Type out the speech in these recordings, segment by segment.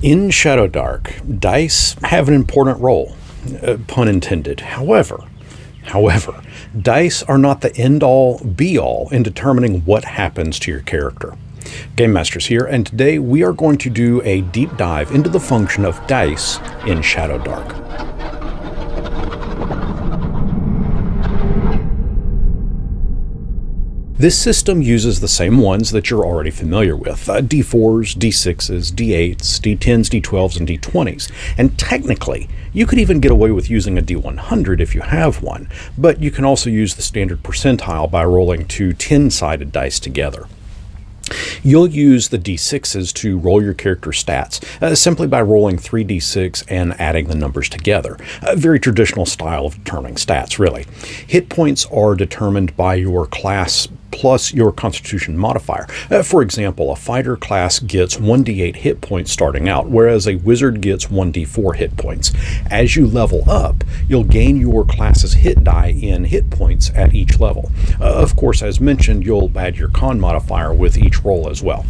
In Shadowdark, dice have an important role, pun intended. However, dice are not the end-all, be-all in determining what happens to your character. GameMasters here, and today we are going to do a deep dive into the function of dice in Shadowdark. This system uses the same ones that you're already familiar with, D4s, D6s, D8s, D10s, D12s, and D20s. And technically, you could even get away with using a D100 if you have one, but you can also use the standard percentile by rolling two 10-sided dice together. You'll use the D6s to roll your character stats, simply by rolling 3d6 and adding the numbers together. A very traditional style of determining stats, really. Hit points are determined by your class plus your constitution modifier. For example, a fighter class gets 1d8 hit points starting out, whereas a wizard gets 1d4 hit points. As you level up, you'll gain your class's hit die in hit points at each level. Of course, as mentioned, you'll add your con modifier with each roll as well.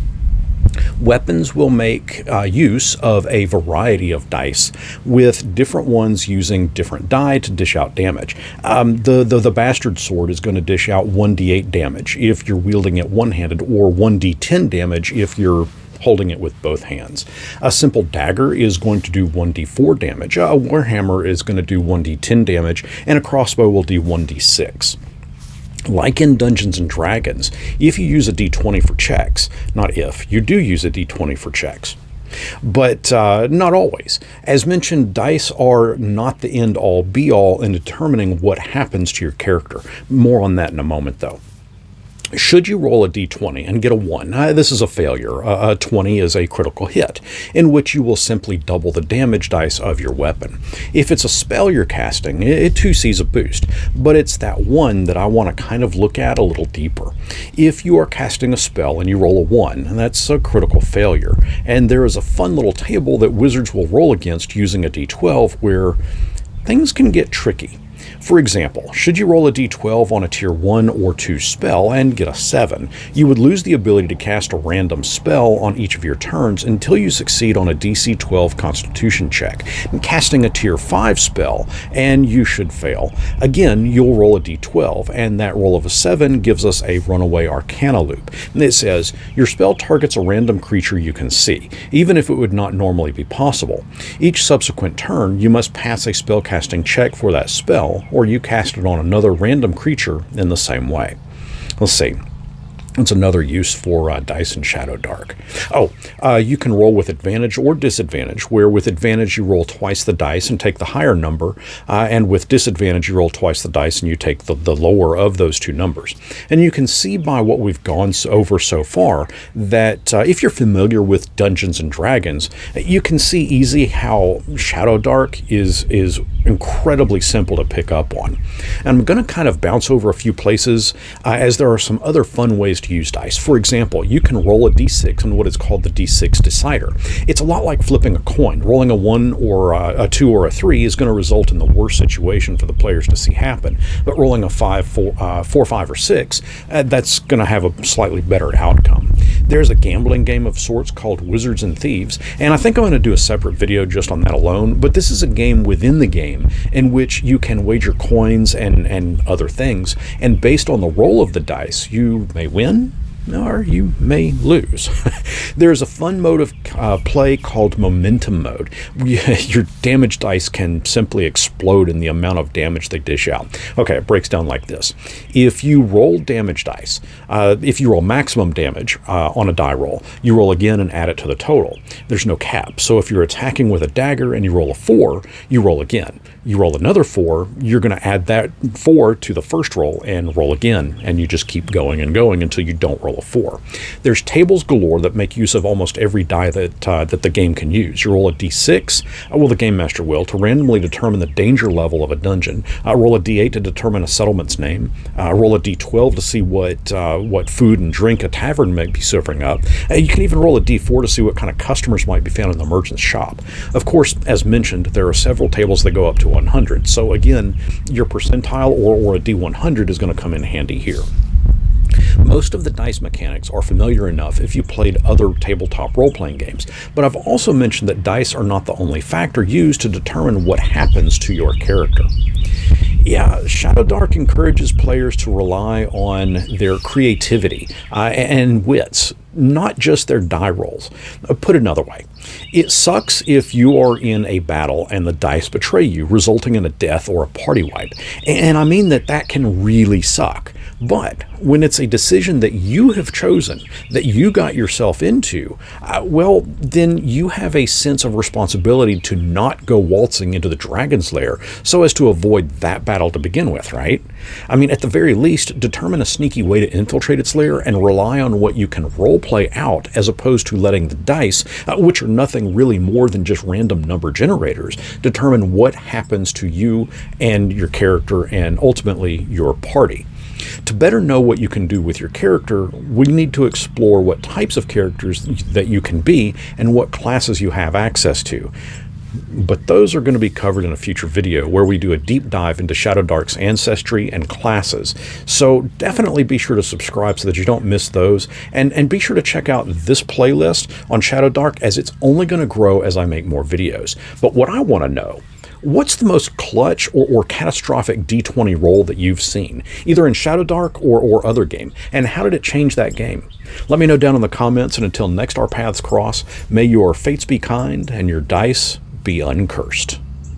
Weapons will make use of a variety of dice, with different ones using different die to dish out damage. The bastard sword is going to dish out 1d8 damage if you're wielding it one-handed, or 1d10 damage if you're holding it with both hands. A simple dagger is going to do 1d4 damage, a warhammer is going to do 1d10 damage, and a crossbow will do 1d6. Like in Dungeons & Dragons, if you use a d20 for checks, not if, you do use a d20 for checks. But not always. As mentioned, dice are not the end-all, be-all in determining what happens to your character. More on that in a moment, though. Should you roll a d20 and get a 1, this is a failure. A 20 is a critical hit, in which you will simply double the damage dice of your weapon. If it's a spell you're casting, it too sees a boost, but it's that one that I want to kind of look at a little deeper. If you are casting a spell and you roll a 1, that's a critical failure, and there is a fun little table that wizards will roll against using a d12 where things can get tricky. For example, should you roll a d12 on a tier 1 or 2 spell and get a 7, you would lose the ability to cast a random spell on each of your turns until you succeed on a DC 12 Constitution check. And casting a tier 5 spell, and you should fail. Again, you'll roll a d12, and that roll of a 7 gives us a runaway Arcana loop. And it says, your spell targets a random creature you can see, even if it would not normally be possible. Each subsequent turn, you must pass a spellcasting check for that spell, or you cast it on another random creature in the same way. Let's see. It's another use for dice in Shadowdark. You can roll with advantage or disadvantage, where with advantage you roll twice the dice and take the higher number, and with disadvantage you roll twice the dice and you take the lower of those two numbers. And you can see by what we've gone over so far that if you're familiar with Dungeons & Dragons, you can see easy how Shadowdark is incredibly simple to pick up on. And I'm going to kind of bounce over a few places as there are some other fun ways to use dice. For example, you can roll a d6 on what is called the d6 decider. It's a lot like flipping a coin. Rolling a 1 or a 2 or a 3 is going to result in the worst situation for the players to see happen. But rolling a 4, 5, or 6, that's going to have a slightly better outcome. There's a gambling game of sorts called Wizards and Thieves, and I think I'm going to do a separate video just on that alone, but this is a game within the game in which you can wager coins and other things, and based on the roll of the dice, you may win or you may lose. There's a fun mode of play called momentum mode. Your damage dice can simply explode in the amount of damage they dish out. Okay, it breaks down like this. If you roll damage dice, if you roll maximum damage on a die roll, you roll again and add it to the total. There's no cap. So if you're attacking with a dagger and you roll a 4, you roll again. You roll another 4, you're going to add that 4 to the first roll and roll again, and you just keep going and going until you don't roll a 4. There's tables galore that make use of almost every die that the game can use. You roll a d6, the Game Master will, to randomly determine the danger level of a dungeon. Roll a d8 to determine a settlement's name. Roll a d12 to see what food and drink a tavern may be serving up. You can even roll a d4 to see what kind of customers might be found in the merchant's shop. Of course, as mentioned, there are several tables that go up to 100. So again, your percentile or a d100 is going to come in handy here. Most of the dice mechanics are familiar enough if you played other tabletop role-playing games, but I've also mentioned that dice are not the only factor used to determine what happens to your character. Yeah, Shadowdark encourages players to rely on their creativity and wits, not just their die rolls. Put another way, it sucks if you are in a battle and the dice betray you, resulting in a death or a party wipe. And I mean that can really suck. But when it's a decision that you have chosen, that you got yourself into, well, then you have a sense of responsibility to not go waltzing into the dragon's lair so as to avoid that battle to begin with, right? I mean, at the very least, determine a sneaky way to infiltrate its lair and rely on what you can roleplay out as opposed to letting the dice, which are nothing really more than just random number generators, determine what happens to you and your character and ultimately your party. To better know what you can do with your character, we need to explore what types of characters that you can be and what classes you have access to. But those are going to be covered in a future video where we do a deep dive into Shadowdark's ancestry and classes. So definitely be sure to subscribe so that you don't miss those. And be sure to check out this playlist on Shadowdark, as it's only going to grow as I make more videos. But what I want to know, what's the most clutch or catastrophic D20 roll that you've seen, either in Shadowdark or other game, and how did it change that game? Let me know down in the comments, and until next our paths cross, may your fates be kind and your dice be uncursed.